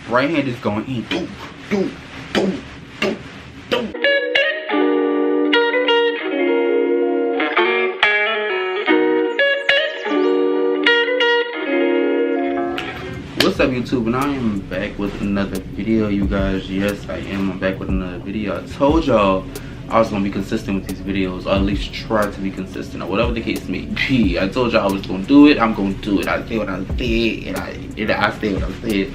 Right hand is going in. Doom, doom, doom, doom, doom. What's up, YouTube? And I am back with another video, you guys. Yes, I am. I'm back with another video. I told y'all I was gonna be consistent with these videos, or at least try to be consistent, or whatever the case may be. I told y'all I was gonna do it. I'm gonna do it. I said what I said, and I said what I said.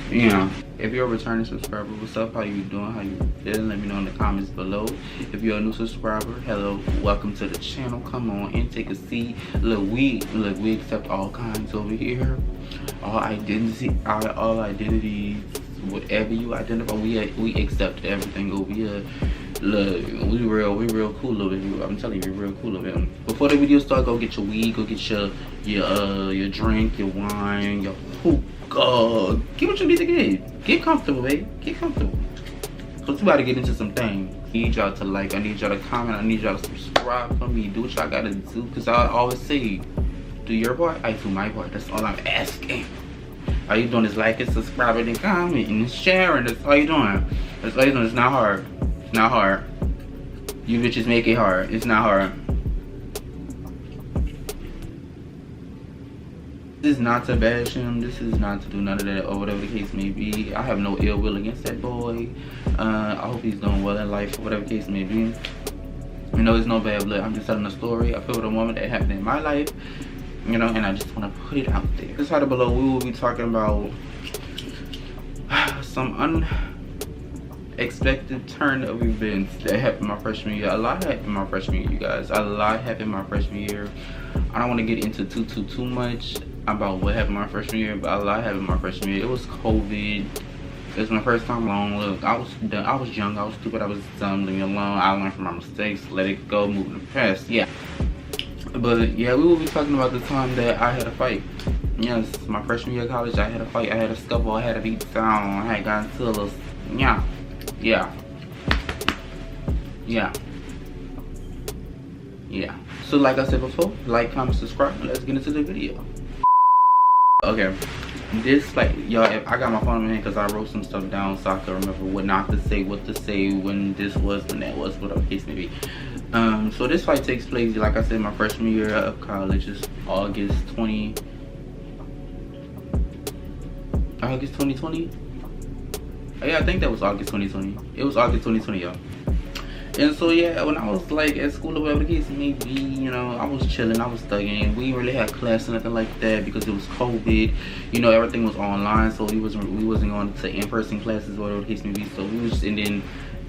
Yeah. If you're a returning subscriber, what's up? How you doing? How you feeling? Let me know in the comments below. If you're a new subscriber, hello, welcome to the channel. Come on in, take a seat. Look, we accept all kinds over here. All identities, whatever you identify, we accept everything over here. Look, we real cool over here. I'm telling you, we're real cool over here. Before the video starts, go get your weed, go get your drink, your wine, your hookah. Get what you need to get. Get comfortable, baby. Get comfortable. Cause we about to get into some things. I need y'all to like, I need y'all to comment, I need y'all to subscribe for me. Do what y'all gotta do. Cause I always say, do your part, I do my part. That's all I'm asking. All you doing is liking, subscribing, and commenting, and sharing. That's all you doing. That's all you doing. It's not hard. It's not hard. You bitches make it hard. It's not hard. This is not to bash him. This is not to do none of that, or whatever the case may be. I have no ill will against that boy. I hope he's doing well in life, or whatever the case may be. You know, there's no bad blood. I'm just telling a story. I feel with a woman that happened in my life. You know, and I just want to put it out there. Decided below, we will be talking about some unexpected turn of events that happened my freshman year. A lot happened my freshman year, you guys. A lot happened my freshman year. I don't want to get into too much about what happened my freshman year, but a lot happened my freshman year. It was COVID. It was my first time alone. Look, I was young, I was stupid, I was dumb. Leave me alone. I learned from my mistakes. Let it go. Move in the past. Yeah. But yeah, we will be talking about the time that I had a fight. Yes, my freshman year of college, I had a fight. I had a scuffle. I had a beat down. I had gotten into a little, yeah. So like I said before, like, comment, subscribe, and let's get into the video. Okay, this, like, y'all, I got my phone in my hand because I wrote some stuff down so I can remember what not to say, what to say, when this was, when that was, whatever the case may be. So this fight takes place, like I said, my freshman year of college. Is August 2020. Yeah, I think that was August 2020. It was August 2020, y'all. And so yeah, when I was like at school or whatever the case may be, you know, I was chilling, I was studying. We didn't really have class or nothing like that because it was COVID. You know, everything was online, so we wasn't going to in-person classes or whatever the case may be. So we was just, and then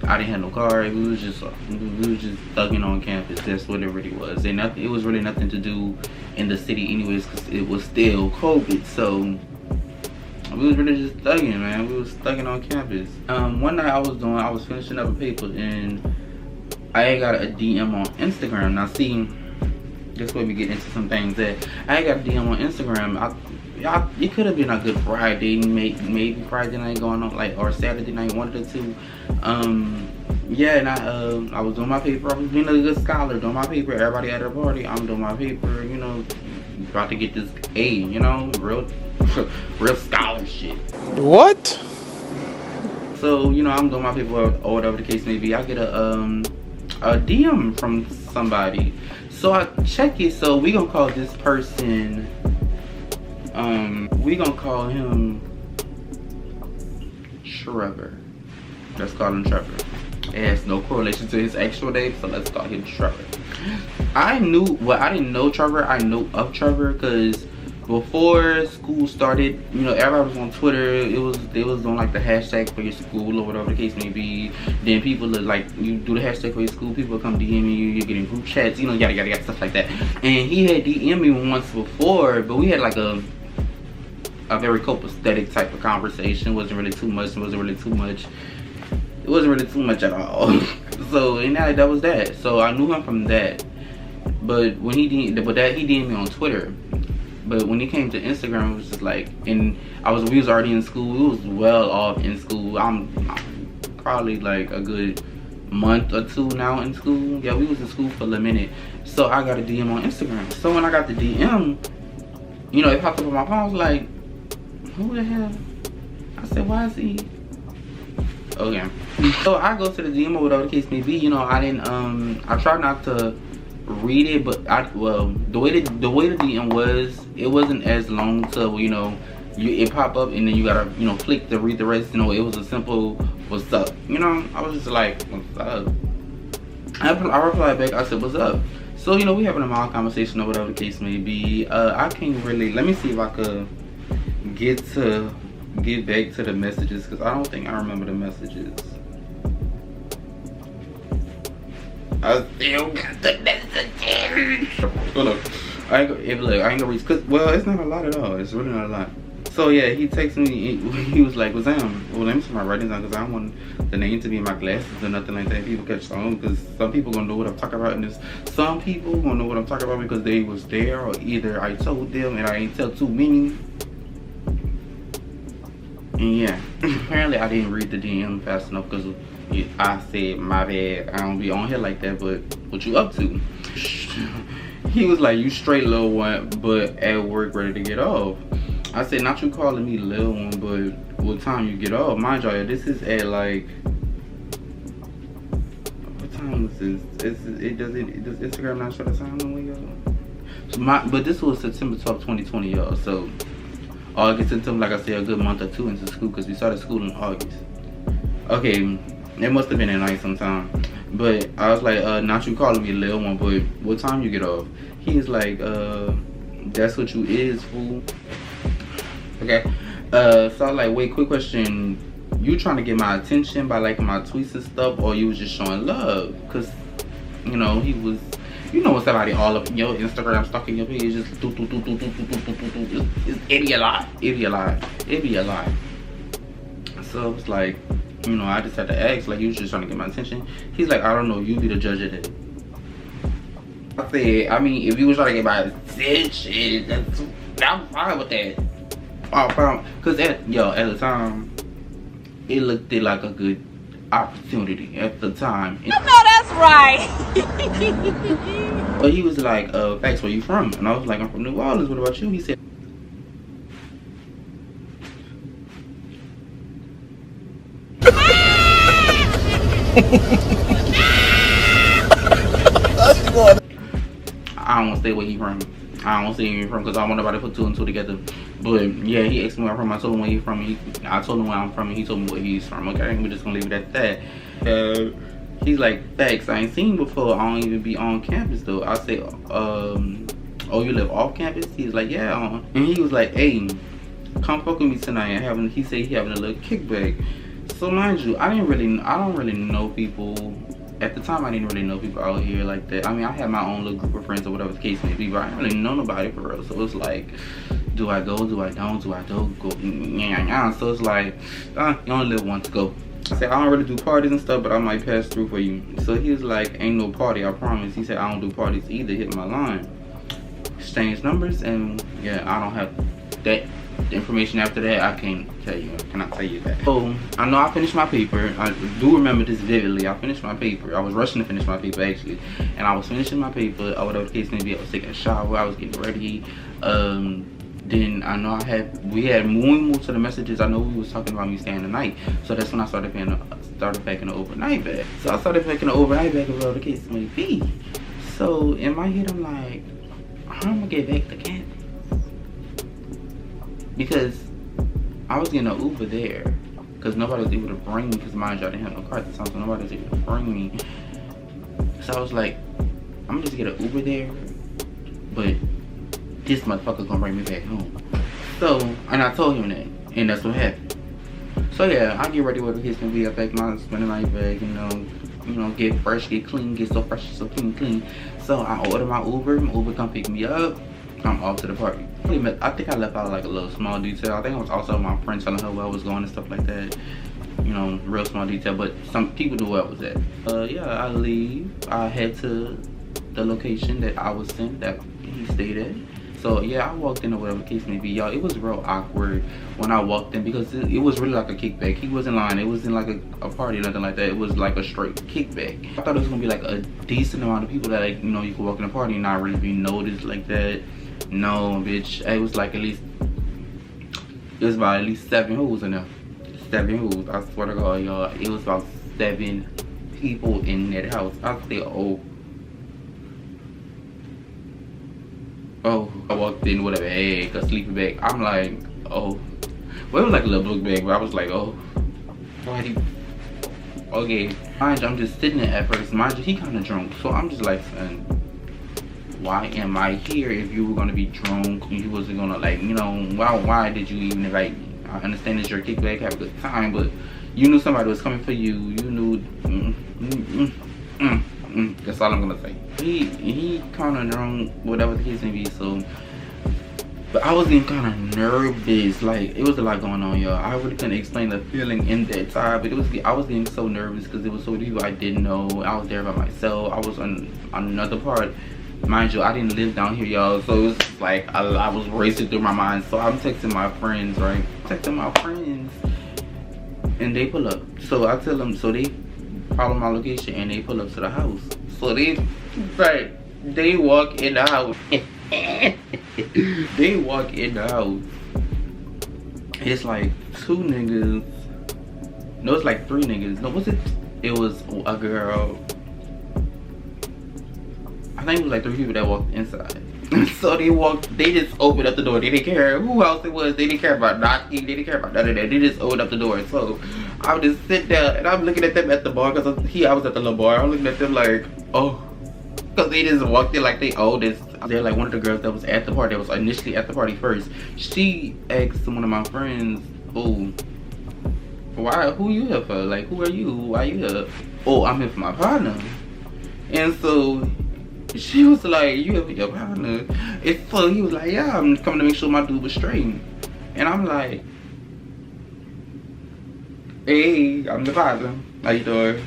I didn't have no car. We was just thugging on campus. That's what it really was. And it was really nothing to do in the city anyways, because it was still COVID. So we was really just thugging, man. We was thugging on campus. One night I was finishing up a paper, and I got a DM on Instagram. Now see, this way we get into some things that I got a DM on Instagram. It could have been a good Friday, maybe Friday night going on, like, or Saturday night, one of the two. Yeah, and I was doing my paper. I was being a good scholar, doing my paper. Everybody at their party, I'm doing my paper. You know, about to get this A. You know, real scholarship. What? So you know, I'm doing my paper or whatever the case may be. I get a DM from somebody. So I check it. So we gonna call this person. We gonna call him Trevor. Let's call him Trevor. It has no correlation to his actual name, so let's call him Trevor. I didn't know Trevor. I know of Trevor because before school started, you know, everybody was on Twitter. They was on like the hashtag for your school or whatever the case may be. Then people are like, you do the hashtag for your school, people come DM you, you're getting group chats, you know, yada yada yada, stuff like that. And he had DM me once before, but we had like a very copacetic type of conversation. It wasn't really too much at all. So, and that was that. So I knew him from that. But when he DM'd me on Twitter. But when it came to Instagram, it was just like, and we was already in school. We was well off in school. I'm probably like a good month or two now in school. Yeah, we was in school for a minute. So I got a DM on Instagram. So when I got the DM, you know, it popped up on my phone. I was like, who the hell? I said, why is he? Okay. So I go to the DM or whatever the case may be. You know, I didn't I tried not to read it, but the way the DM was, it wasn't as long, so you know, it pop up and then you gotta, you know, click to read the rest. You know, it was a simple what's up. You know, I was just like, what's up? I replied back, I said, what's up? So, you know, we having a mild conversation or whatever the case may be. I can't really, let me see if I could get back to the messages, because I don't think I remember the messages. I still got the messages. Hold up. I ain't gonna reach, cause, well, it's not a lot at all. It's really not a lot. So yeah, he texted me. He was like, "Well, Sam, well, let me see my writings down, because I don't want the name to be in my glasses or nothing like that. People catch on, because some people gonna know what I'm talking about, and some people gonna know what I'm talking about because they was there, or either I told them and I ain't tell too many." And yeah, apparently I didn't read the DM fast enough, because I said, my bad, I don't be on here like that, but what you up to? He was like, you straight little one, but at work ready to get off. I said, not you calling me little one, but what time you get off? Mind y'all, this is at like, what time is this? Does Instagram not show the time no way, y'all? So but this was September 12th, 2020, y'all, so August, September, like I said, a good month or two into school, because we started school in August. Okay, it must have been at night sometime. But I was like, not you calling me little one, but what time you get off? He was like, that's what you is, fool. Okay. So I was like, wait, quick question. You trying to get my attention by liking my tweets and stuff, or you was just showing love? Because, you know, he was, you know, when somebody all up in your Instagram stalking your page, just it be a lot. It be a lot. So it was like, you know, I just had to ask, like, you was just trying to get my attention. He's like, I don't know, you be the judge of that. I said, I mean, if you was trying to get my attention, I'm fine with that. Cause at the time, it looked like a good opportunity at the time. I know that's right. But he was like, facts, where you from? And I was like, I'm from New Orleans, what about you? He said, I don't want to stay where he from. I don't want to say where he from, because I don't want nobody to put two and two together. But yeah, he asked me where I'm from. I told him where he's from. I told him where I'm from, and he told me where he's from. Okay, we're just gonna leave it at that. He's like, facts, I ain't seen you before. I don't even be on campus though. I say, oh, you live off campus? He's like, yeah. And he was like, hey, come fuck with me tonight. And he said he having a little kickback. So mind you, I don't really know people. At the time, I didn't really know people out here like that. I mean, I had my own little group of friends or whatever the case may be, but I didn't really know nobody for real. So it's like, do I go? Do I don't? Do I don't go? So it's like, you only live once, go. I said, I don't really do parties and stuff, but I might pass through for you. So he was like, ain't no party, I promise. He said, I don't do parties either. Hit my line. Exchange numbers, and yeah, I don't have that. The information after that, I can't tell you. I cannot tell you that. So I know I finished my paper. I do remember this vividly. I finished my paper. I was rushing to finish my paper actually, and I was finishing my paper, or whatever the case may be. I was taking a shower. I was getting ready. Then I know we had when we moved to the messages, I know we was talking about me staying the night. So that's when I started packing the overnight bag. So I started packing the overnight bag, or whatever the case may be. So in my head, I'm like, how am I gonna get back to campus? Because I was getting an Uber there, because nobody was able to bring me, because mind you, I didn't have no car at the time, so nobody was able to bring me. So I was like, I'm gonna just get an Uber there, but this motherfucker's gonna bring me back home. So, and I told him that, and that's what happened. So yeah, I get ready with the kids can be. I pack my spending night bag, you know, get fresh, get clean, get so fresh, so clean. So I order my Uber come pick me up. I'm off to the party. I think I left out like a little small detail. I think it was also my friend telling her where I was going and stuff like that. You know, real small detail, but some people knew where I was at. Yeah, I leave. I head to the location that I was sent, that he stayed at. So yeah, I walked in or whatever the case may be. Y'all, it was real awkward when I walked in, because it was really like a kickback. He wasn't lying. It wasn't like a party or nothing like that. It was like a straight kickback. I thought it was gonna be like a decent amount of people that, like, you know, you could walk in a party and not really be noticed like that. No, bitch. It was like it was about at least 7 hoes in there. 7 hoes. I swear to God, y'all. It was about 7 people in that house. I said, oh. Oh, I walked in with a bag, a sleeping bag. I'm like, oh. Well, it was like a little book bag, but I was like, oh. Okay. Mind you, I'm just sitting there at first. Mind you, he kind of drunk. So I'm just like, son, why am I here if you were going to be drunk and you wasn't going to, like, you know, why did you even invite me? I understand it's your kickback, have a good time, but you knew somebody was coming for you. You knew, that's all I'm gonna say. He kind of drunk, whatever the case may be. So, but I was getting kind of nervous. Like, it was a lot going on, y'all. I really couldn't explain the feeling in that time, but I was getting so nervous because it was so many people I didn't know. I was there by myself. I was on another part. Mind you, I didn't live down here, y'all, so it was like a lot was racing through my mind. So I'm texting my friends, right? And they pull up. So I tell them, so they follow my location and they pull up to the house. So they walk in the house. They walk in the house. It's like 2 niggas. No, it's like 3 niggas. No, was it? It was a girl. I think it was like 3 people that walked inside. So they just opened up the door. They didn't care who else it was. They didn't care about knocking. They didn't care about none of that. They just opened up the door. So I would just sit there and I'm looking at them at the bar because I was at the little bar. I'm looking at them like, oh, because they just walked in like they owe this. They're like one of the girls that was at the party, that was initially at the party first. She asked one of my friends, oh, who you here for? Like, who are you? Why you here? Oh, I'm here for my partner. And so she was like, you have your partner? And so he was like, yeah, I'm coming to make sure my dude was straight. And I'm like, hey, I'm the partner. How you doing?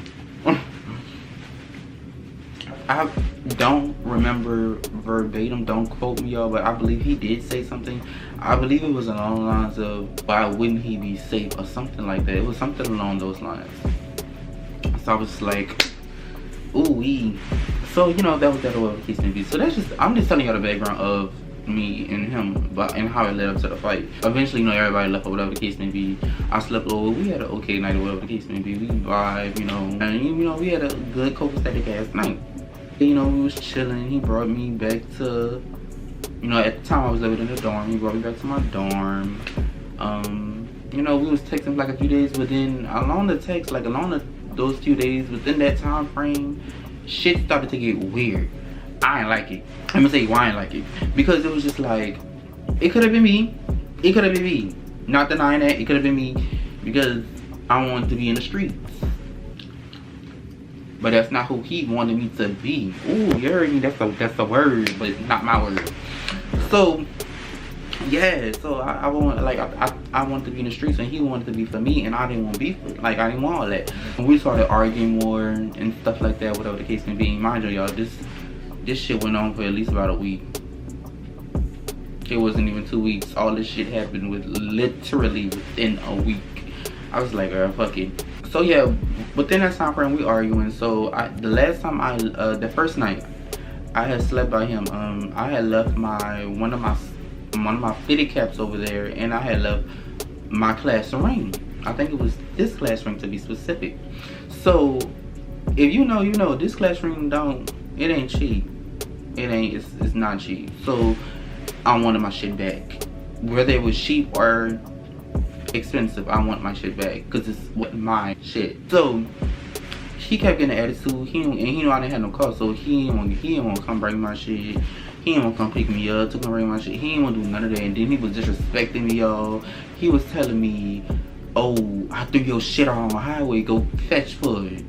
I don't remember verbatim, don't quote me, y'all, but I believe he did say something. I believe it was along the lines of, why wouldn't he be safe, or something like that. It was something along those lines. So I was like, ooh-wee. So, you know, that was that whatever the case may be. So that's just, I'm just telling y'all the background of me and him, and how it led up to the fight. Eventually, you know, everybody left or whatever the case may be. I slept over, we had an okay night or whatever the case may be. We vibed, you know, and you know, we had a good copacetic ass night. You know, we was chilling. He brought me back to, you know, at the time I was living in the dorm. He brought me back to my dorm. You know, we was texting for like a few days, but then along the text, like along those few days, within that time frame, shit started to get weird. I ain't like it. I'm gonna say why I ain't like it. Because it was just like, it could have been me. It could have been me. Not denying that, it could have been me. Because I wanted to be in the streets. But that's not who he wanted me to be. Ooh, you heard me? That's a word, but it's not my word. So, yeah, so I wanted to be in the streets, and he wanted to be for me, and I didn't want to be for, like, I didn't want all that. And we started arguing more and stuff like that, whatever the case may be. Mind you, y'all, this shit went on for at least about a week. It wasn't even 2 weeks. All this shit happened literally within a week. I was like, girl, fuck it. So yeah, within that time frame we arguing. So the last time the first night I had slept by him, I had left one of my fitted caps over there, and I had left my class ring. I think it was this class ring to be specific. So if you know, you know, this class ring it ain't cheap. It's not cheap. So I wanted my shit back. Whether it was cheap or expensive, I want my shit back because it's my shit. So he kept getting an attitude. He knew I didn't have no car, so he didn't want to come bring my shit. He didn't want to come pick me up to come bring my shit. He didn't want to do none of that. And then he was disrespecting me, y'all. He was telling me, oh, I threw your shit on the highway, go fetch for it.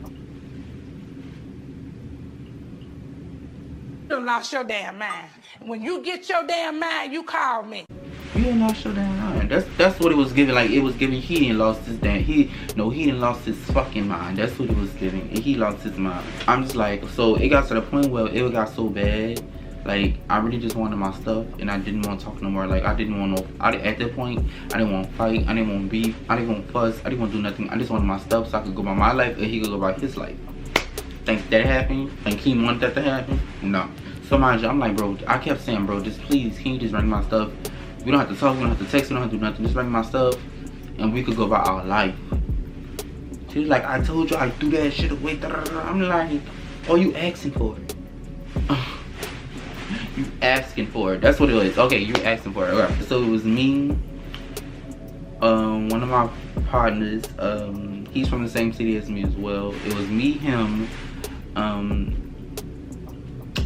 You done lost your damn mind. When you get your damn mind, you call me. You didn't lost your damn mind. That's what it was giving. Like, it was giving he didn't lost his damn, he didn't lost his fucking mind. That's what it was giving. And he lost his mind. I'm just like, so it got to the point where it got so bad. Like, I really just wanted my stuff, and I didn't want to talk no more. Like, I didn't want at that point, I didn't want to fight, I didn't want beef, I didn't want to fuss, I didn't want to do nothing. I just wanted my stuff so I could go by my life and he could go by his life. Think that happened? Think he wanted that to happen? No. So mind you, I'm like, bro, I kept saying, bro, just please, can you just bring my stuff? We don't have to talk, we don't have to text, we don't have to do nothing. Just bring my stuff and we could go about our life. She was like, I told you I threw that shit away. I'm like, oh, you asking for it? You asking for it. That's what it was. Okay, you asking for it. Okay. So it was me, one of my partners, he's from the same city as me as well. It was me, him,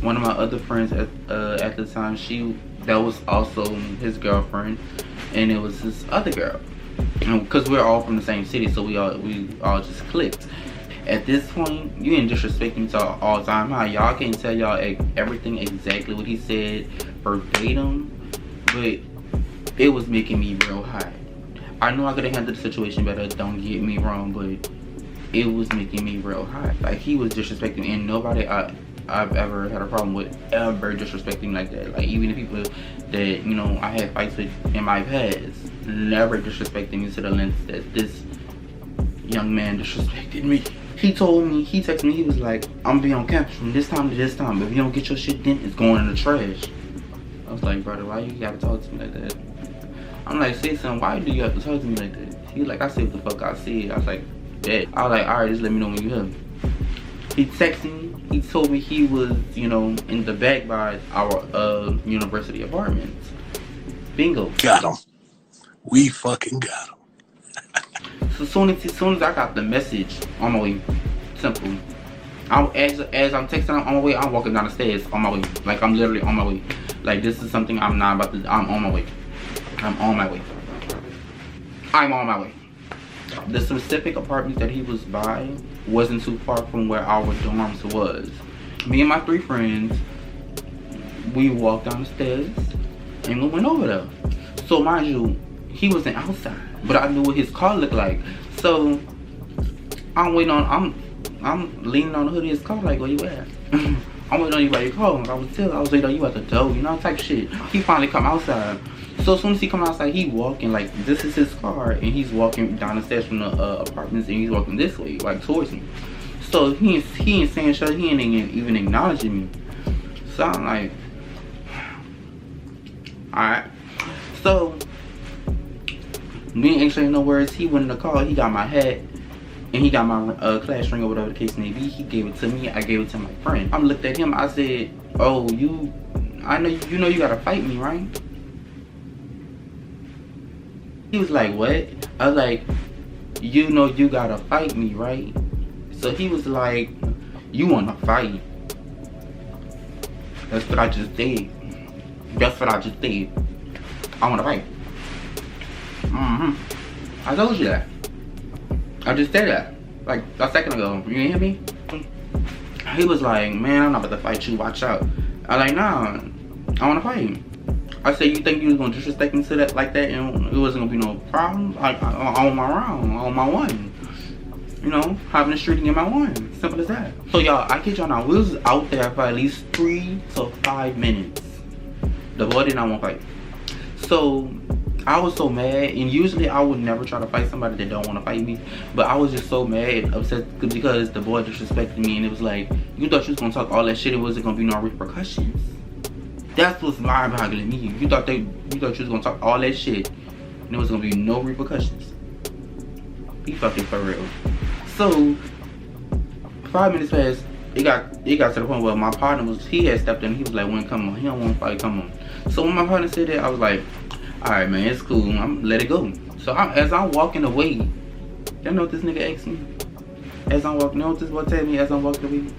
one of my other friends at the time, that was also his girlfriend, and it was this other girl. Because we're all from the same city, so we all just clicked. At this point, you ain't disrespecting me all the time. How y'all can't tell y'all everything exactly what he said verbatim, but it was making me real hot. I know I could have handled the situation better, don't get me wrong, but it was making me real hot. Like, he was disrespecting me, and nobody I've ever had a problem with ever disrespecting like that. Like, even the people that, you know, I had fights with in my past, never disrespecting me to the length that this young man disrespected me. He texted me, he was like, I'm gonna be on campus from this time to this time, but if you don't get your shit then, it's going in the trash. I was like, brother, why you gotta talk to me like that? I'm like, say something, why do you have to talk to me like that? He was like, I said what the fuck I said. I was like, bet. I was like, alright, just let me know when you hear me. He texted me, he told me he was, you know, in the back by our university apartments. Bingo. Got him. We fucking got him. So as soon as I got the message, on my way, simple. As I'm texting on my way, I'm walking down the stairs on my way. Like, I'm literally on my way. Like, this is something I'm not about to, I'm on my way. I'm on my way. I'm on my way. The specific apartment that he was by wasn't too far from where our dorms was. Me and my 3 friends, we walked down the stairs and we went over there. So mind you, he wasn't outside, but I knew what his car looked like. So I'm leaning on the hood of his car, like, where you at? I'm waiting on you by your car. I was waiting on you at the door, you know, type shit. He finally come outside. So as soon as he come outside, he walking, like, this is his car, and he's walking down the stairs from the apartments, and he's walking this way, like, towards me. So he ain't saying shit, he ain't even acknowledging me. So I'm like, alright. So me ain't exchanging no words. He went in the car, he got my hat, and he got my class ring or whatever the case may be. He gave it to me, I gave it to my friend. I looked at him, I said, oh, I know you gotta fight me, right? He was like, what? I was like, you know you gotta fight me, right? So he was like, you wanna fight? That's what I just did. That's what I just did. I wanna fight. I told you that. I just said that. Like a second ago. You hear me? He was like, man, I'm not about to fight you, watch out. I like, nah, I wanna fight. I said, you think you was gonna disrespect me to that like that and it wasn't gonna be no problem? Like, on my round, on my one. You know, having the street to get my one. Simple as that. So y'all, I kid y'all now, we was out there for at least 3 to 5 minutes. The boy did not want to fight. So I was so mad, and usually I would never try to fight somebody that don't want to fight me, but I was just so mad and upset because the boy disrespected me, and it was like, you thought you was gonna talk all that shit, it wasn't gonna be no repercussions. That's what's mind-boggling me. You thought you was gonna talk all that shit, and there was gonna be no repercussions. Be fucking for real. So 5 minutes passed. It got to the point where my partner he had stepped in. He was like, "When come on, he don't want to fight. Come on." So when my partner said that, I was like, "All right, man, it's cool. Let it go." So as I'm walking away, y'all know what this nigga asked me? As I'm walking, you know what this boy tell me as I'm walking away?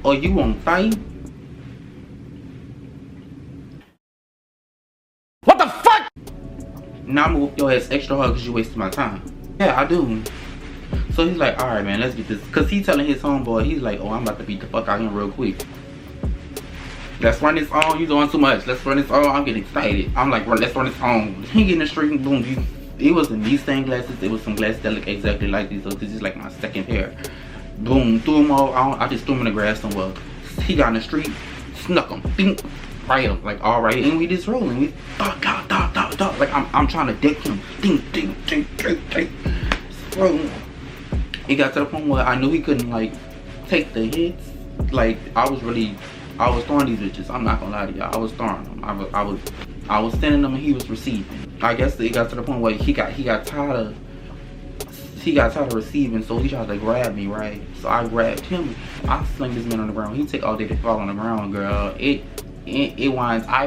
"Oh, you won't fight?" What the fuck? Now I'm gonna whoop your ass extra hard because you wasted my time. Yeah, I do. So he's like, all right, man, let's get this. Because he's telling his homeboy, he's like, oh, I'm about to beat the fuck out of him real quick. Let's run this on. You doing too much. Let's run this on. I'm getting excited. I'm like, let's run this on. He get in the street and boom. It wasn't these same glasses. It was some glasses that look exactly like these. So this is like my second pair. Boom, threw them all out. I just threw them in the grass somewhere. He got in the street, snuck him, bing, right him, like all right. And we just rolling. We dot. Like I'm trying to deck him. Ding. Bro, it got to the point where I knew he couldn't like take the hits. Like I was throwing these bitches. I'm not gonna lie to y'all. I was throwing them. I was sending them and he was receiving. I guess it got to the point where he got tired of receiving, so he tried to grab me, right? So I grabbed him. I sling this man on the ground. He take all day to fall on the ground, girl. I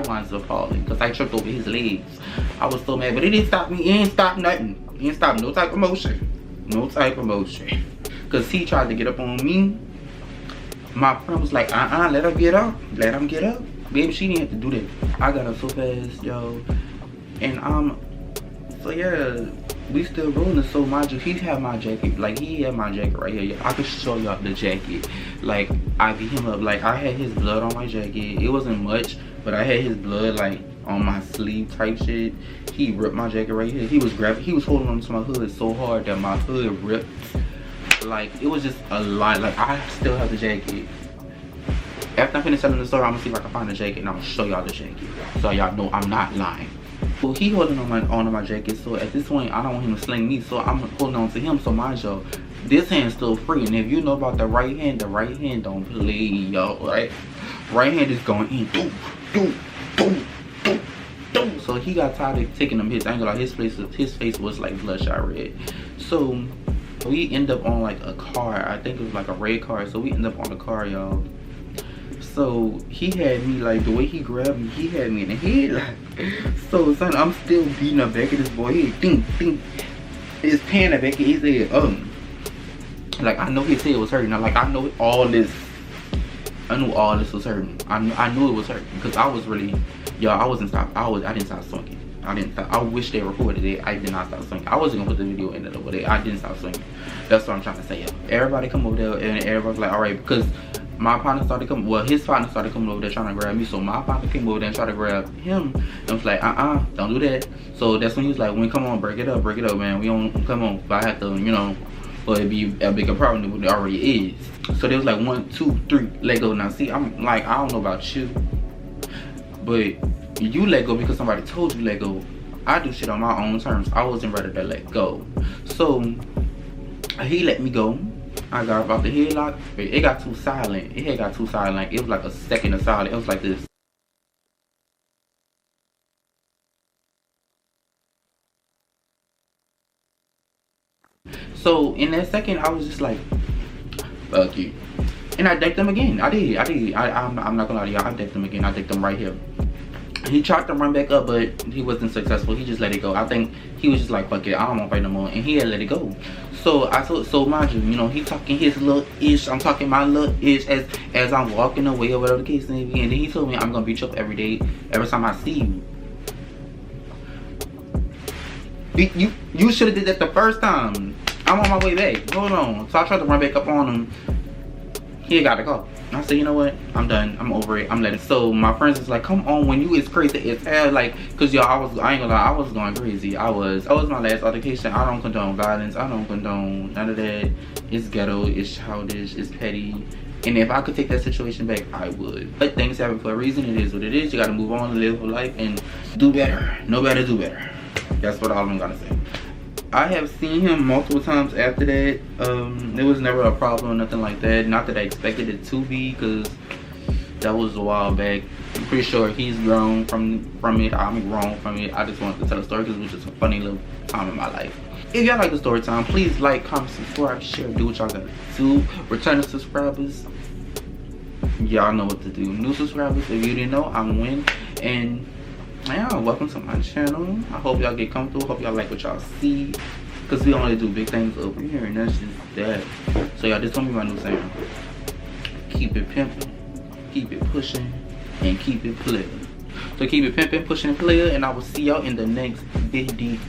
winds up falling because I tripped over his legs. I was so mad, but it didn't stop me. It didn't stop nothing. It didn't stop no type of motion. No type of motion. Because he tried to get up on me. My friend was like, let her get up. Let him get up. Baby, she didn't have to do that. I got up so fast, yo. And so yeah, we still rolling. So mind you, he had my jacket. Like, he had my jacket right here. I could show y'all the jacket. Like, I beat him up. Like, I had his blood on my jacket. It wasn't much, but I had his blood, like, on my sleeve type shit. He ripped my jacket right here. He was holding on to my hood so hard that my hood ripped. Like, it was just a lot. Like, I still have the jacket. After I finish telling the story, I'm gonna see if I can find the jacket and I'm gonna show y'all the jacket, so y'all know I'm not lying. Well, he holding on my jacket, so at this point I don't want him to sling me, so I'm holding on to him. So mind y'all, this hand's still free, and if you know about the right hand don't play, y'all. Right hand is going in. So he got tired of taking them hits. I ain't gonna lie, his face was like bloodshot red. So we end up on like a car. I think it was like a red car. So we end up on the car, y'all. So he had me, like, the way he grabbed me, he had me in the head, like. So son, I'm still beating the back of this boy head. Ding. His pan the back of his head. Like, I know his head was hurting. Like, I knew all this was hurting. I knew it was hurting because I was really, y'all, I didn't stop swinging. I wish they recorded it. I did not stop swinging. I wasn't gonna put the video in it over there. I didn't stop swinging. That's what I'm trying to say, y'all. Everybody come over there and everybody's like, all right, because my partner started coming, well, his partner started coming over there trying to grab me. So my partner came over there and tried to grab him. And I was like, don't do that. So that's when he was like, come on, break it up, man. We don't, come on. But I have to, you know, but it'd be a bigger problem than what it already is. So there was like 1, 2, 3, let go. Now see, I'm like, I don't know about you, but you let go because somebody told you let go. I do shit on my own terms. I wasn't ready to let go. So he let me go. I got about the headlock. It got too silent. It got too silent. It was like a second of silence. It was like this. So in that second, I was just like, fuck you. And I decked him again. I did. I'm not gonna lie to y'all. I decked him again. I decked him right here. He tried to run back up, but he wasn't successful. He just let it go. I think he was just like, fuck it, I don't want to fight no more. And he had let it go. So so mind you, know, he talking his little ish. I'm talking my little ish as I'm walking away or whatever the case may be. And then he told me, I'm gonna beat you up every day, every time I see you. You should have did that the first time. I'm on my way back. Hold on. So I tried to run back up on him. He got to go. I said, you know what? I'm done. I'm over it. I'm letting. So my friends is like, come on, when you is crazy, it's hell. Like, cause y'all, I ain't gonna lie, I was going crazy. I was my last altercation. I don't condone violence. I don't condone none of that. It's ghetto. It's childish. It's petty. And if I could take that situation back, I would. But things happen for a reason. It is what it is. You gotta move on, live your life, and do better. Know better, do better. That's what all I'm gonna say. I have seen him multiple times after that. There was never a problem or nothing like that. Not that I expected it to be, because that was a while back. I'm pretty sure he's grown from it. I'm grown from it. I just wanted to tell a story because it was just a funny little time in my life. If y'all like the story time, please like, comment, subscribe, share, do what y'all gotta do. Returning subscribers, y'all know what to do. New subscribers, if you didn't know, I'm Win. And yeah, welcome to my channel. I hope y'all get comfortable. Hope y'all like what y'all see, because we only do big things over here, and that's just that. So y'all, this gonna be my new saying: keep it pimping, keep it pushing, and keep it playing. So keep it pimping, pushing, and playing, and I will see y'all in the next video.